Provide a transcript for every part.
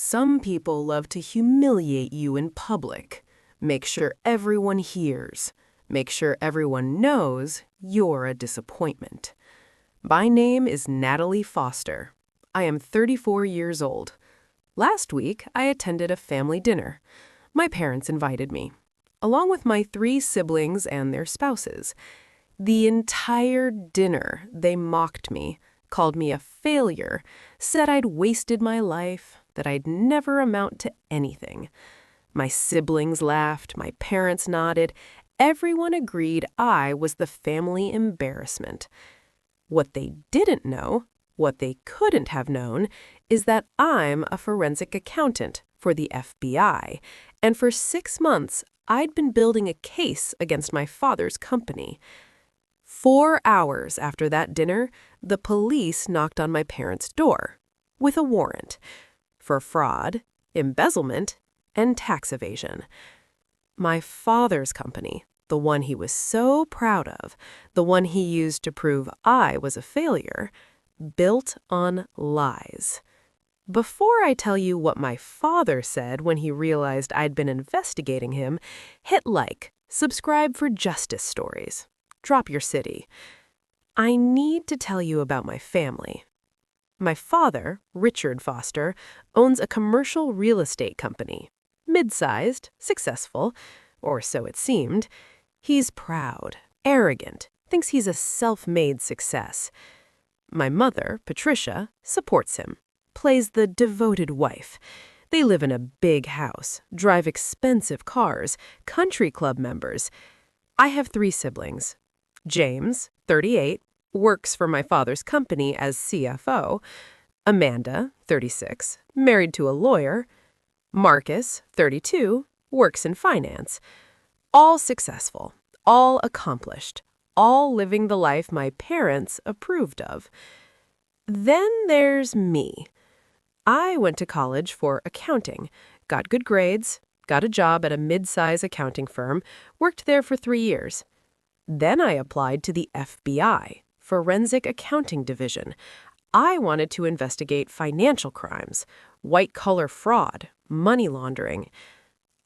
Some people love to humiliate you in public. Make sure everyone hears. Make sure everyone knows you're a disappointment. My name is Natalie Foster. I am 34 years old. Last week, I attended a family dinner. My parents invited me, along with my 3 siblings and their spouses. The entire dinner, they mocked me, called me a failure, said I'd wasted my life, that I'd never amount to anything. My siblings laughed, my parents nodded. Everyone agreed I was the family embarrassment. What they didn't know, what they couldn't have known, is that I'm a forensic accountant for the FBI, and for 6 months I'd been building a case against my father's company. 4 hours after that dinner, the police knocked on my parents' door with a warrant for fraud, embezzlement, and tax evasion. My father's company, the one he was so proud of, the one he used to prove I was a failure, built on lies. Before I tell you what my father said when he realized I'd been investigating him, hit like, subscribe for justice stories. Drop your city. I need to tell you about my family. My father, Richard Foster, owns a commercial real estate company. Mid-sized, successful, or so it seemed. He's proud, arrogant, thinks he's a self-made success. My mother, Patricia, supports him, plays the devoted wife. They live in a big house, drive expensive cars, country club members. I have 3 siblings. James, 38, works for my father's company as CFO. Amanda, 36, married to a lawyer. Marcus, 32, works in finance. All successful, all accomplished, all living the life my parents approved of. Then there's me. I went to college for accounting, got good grades, got a job at a mid-size accounting firm, worked there for 3 years. Then I applied to the FBI, Forensic Accounting Division. I wanted to investigate financial crimes, white-collar fraud, money laundering.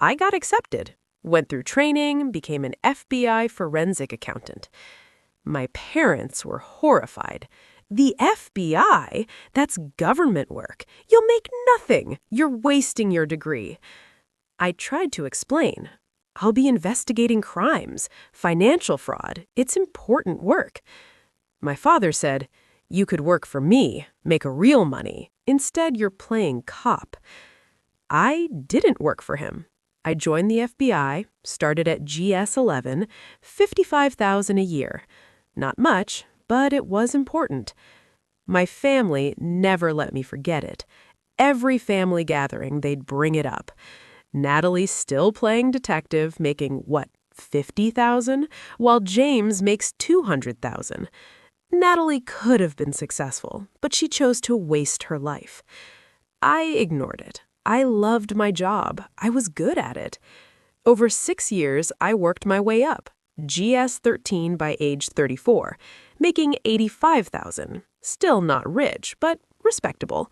I got accepted, went through training, became an FBI forensic accountant. My parents were horrified. The FBI? That's government work. You'll make nothing. You're wasting your degree. I tried to explain. I'll be investigating crimes, financial fraud. It's important work. My father said, "You could work for me, make a real money. Instead, you're playing cop." I didn't work for him. I joined the FBI, started at GS-11, $55,000 a year. Not much, but it was important. My family never let me forget it. Every family gathering, they'd bring it up. Natalie's still playing detective, making, what, $50,000? While James makes $200,000. Natalie could have been successful, but she chose to waste her life. I ignored it. I loved my job. I was good at it. Over 6 years, I worked my way up, GS-13 by age 34, making $85,000. Still not rich, but respectable.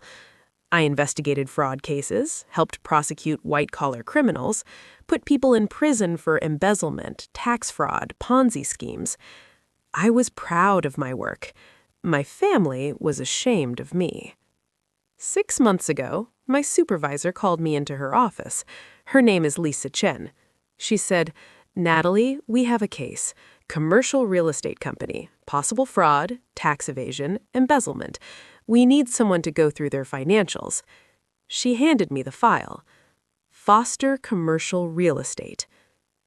I investigated fraud cases, helped prosecute white-collar criminals, put people in prison for embezzlement, tax fraud, Ponzi schemes. I was proud of my work. My family was ashamed of me. 6 months ago, my supervisor called me into her office. Her name is Lisa Chen. She said, "Natalie, we have a case. Commercial real estate company, possible fraud, tax evasion, embezzlement. We need someone to go through their financials." She handed me the file. Foster Commercial Real Estate.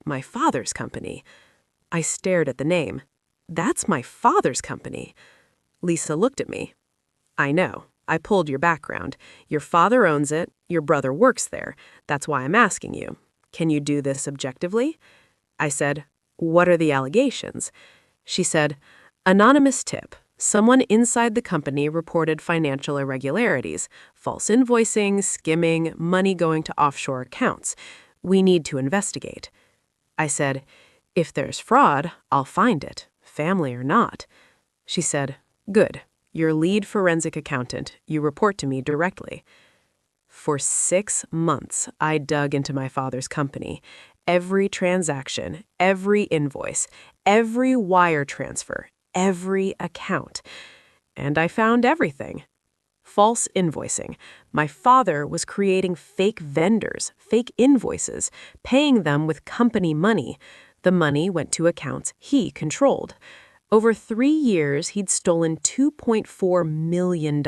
My father's company. I stared at the name. That's my father's company. Lisa looked at me. "I know. I pulled your background. Your father owns it. Your brother works there. That's why I'm asking you. Can you do this objectively?" I said, "What are the allegations?" She said, "Anonymous tip. Someone inside the company reported financial irregularities, false invoicing, skimming, money going to offshore accounts. We need to investigate." I said, "If there's fraud, I'll find it, family or not." She said, "Good. You're lead forensic accountant. You report to me directly." For 6 months, I dug into my father's company. Every transaction, every invoice, every wire transfer, every account. And I found everything. False invoicing. My father was creating fake vendors, fake invoices, paying them with company money. The money went to accounts he controlled. Over 3 years, he'd stolen $2.4 million.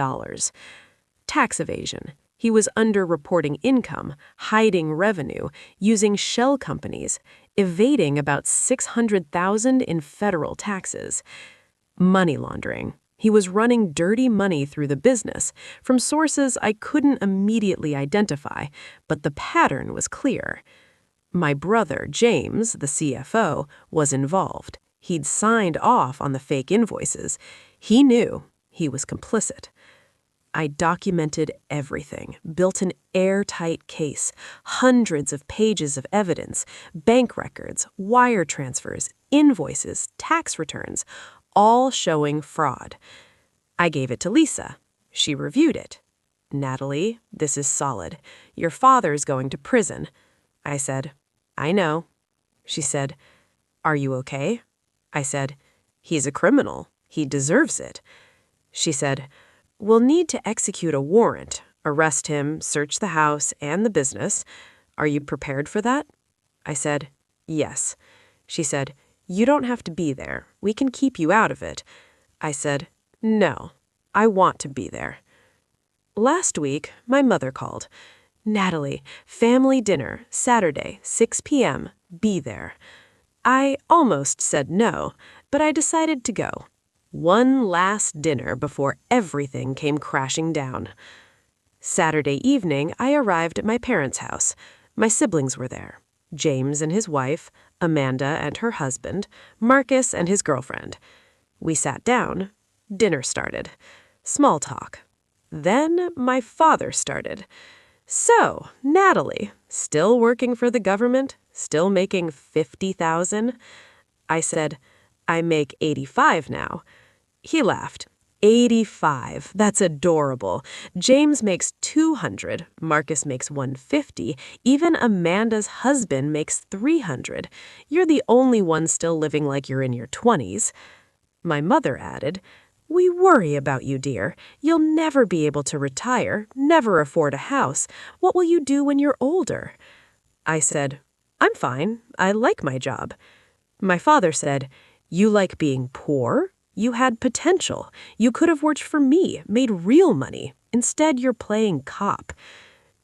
Tax evasion. He was underreporting income, hiding revenue, using shell companies, evading about $600,000 in federal taxes. Money laundering. He was running dirty money through the business from sources I couldn't immediately identify, but the pattern was clear. My brother, James, the CFO, was involved. He'd signed off on the fake invoices. He knew he was complicit. I documented everything, built an airtight case, hundreds of pages of evidence, bank records, wire transfers, invoices, tax returns, all showing fraud. I gave it to Lisa. She reviewed it. "Natalie, this is solid. Your father's going to prison." I said, "I know." She said, "Are you okay?" I said, "He's a criminal. He deserves it." She said, "We'll need to execute a warrant, arrest him, search the house and the business. Are you prepared for that?" I said, "Yes." She said, "You don't have to be there. We can keep you out of it." I said, "No, I want to be there." Last week, my mother called. "Natalie, family dinner, Saturday, 6 p.m., be there." I almost said no, but I decided to go. One last dinner before everything came crashing down. Saturday evening, I arrived at my parents' house. My siblings were there. James and his wife, Amanda and her husband, Marcus and his girlfriend. We sat down. Dinner started. Small talk. Then my father started. "So, Natalie, still working for the government? Still making $50,000? I said, "I make 85 now." He laughed. 85. That's adorable. James makes 200. Marcus makes 150. Even Amanda's husband makes 300. You're the only one still living like you're in your 20s. My mother added, "We worry about you, dear. You'll never be able to retire, never afford a house. What will you do when you're older?" I said, "I'm fine. I like my job." My father said, "You like being poor? You had potential. You could have worked for me, made real money. Instead, you're playing cop."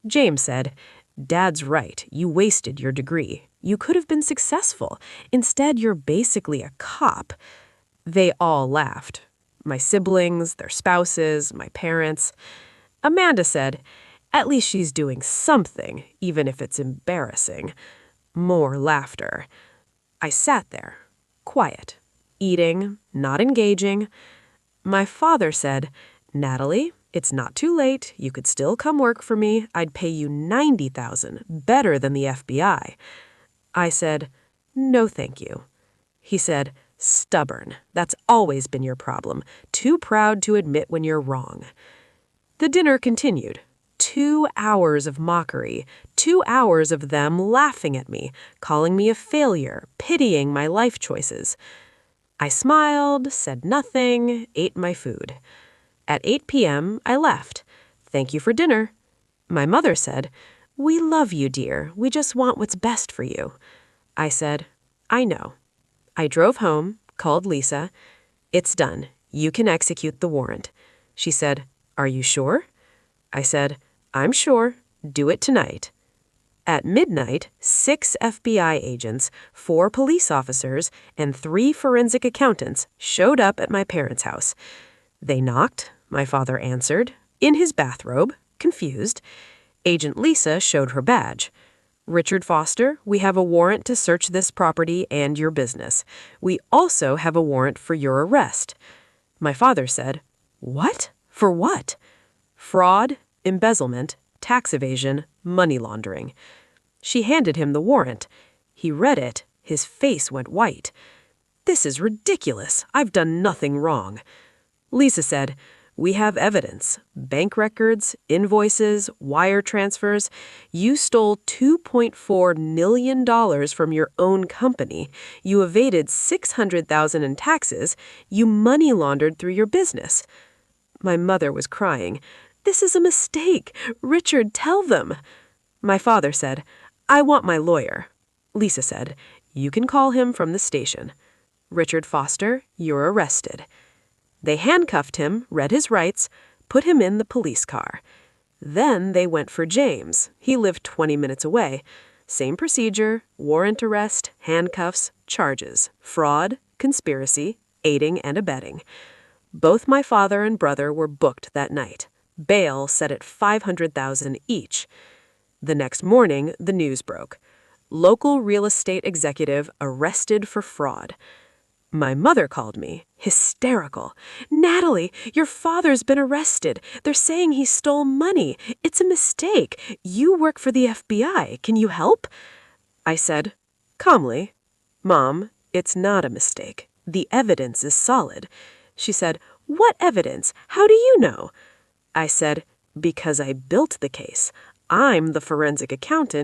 James said, "Dad's right. You wasted your degree. You could have been successful. Instead, you're basically a cop." They all laughed. My siblings, their spouses, my parents. Amanda said, "At least she's doing something, even if it's embarrassing." More laughter. I sat there, quiet. Eating, not engaging. My father said, "Natalie, it's not too late. You could still come work for me. I'd pay you $90,000, better than the FBI. I said, "No, thank you." He said, "Stubborn. That's always been your problem. Too proud to admit when you're wrong." The dinner continued. 2 hours of mockery, 2 hours of them laughing at me, calling me a failure, pitying my life choices. I smiled, said nothing, ate my food. At 8 p.m., I left. "Thank you for dinner." My mother said, "We love you, dear. We just want what's best for you." I said, "I know." I drove home, called Lisa. "It's done. You can execute the warrant." She said, "Are you sure?" I said, "I'm sure. Do it tonight." At midnight, 6 FBI agents, 4 police officers, and 3 forensic accountants showed up at my parents' house. They knocked. My father answered, in his bathrobe, confused. Agent Lisa showed her badge. "Richard Foster, we have a warrant to search this property and your business. We also have a warrant for your arrest." My father said, "What? For what?" "Fraud, embezzlement, tax evasion, money laundering." She handed him the warrant. He read it. His face went white. "This is ridiculous. I've done nothing wrong." Lisa said, We have evidence, bank records, invoices, wire transfers. You stole $2.4 million from your own company. You evaded $600,000 in taxes. You money laundered through your business. My mother was crying. This is a mistake. Richard, tell them. My father said, I want my lawyer. Lisa said, you can call him from the station. Richard Foster, you're arrested. They handcuffed him, read his rights, put him in the police car. Then they went for James. He lived 20 minutes away. Same procedure, warrant arrest, handcuffs, charges, fraud, conspiracy, aiding and abetting. Both my father and brother were booked that night. Bail set at $500,000 each. The next morning, the news broke. Local real estate executive arrested for fraud. My mother called me, hysterical. Natalie, your father's been arrested. They're saying he stole money. It's a mistake. You work for the FBI. Can you help? I said, calmly, Mom, it's not a mistake. The evidence is solid. She said, what evidence? How do you know? I said, because I built the case. I'm the forensic accountant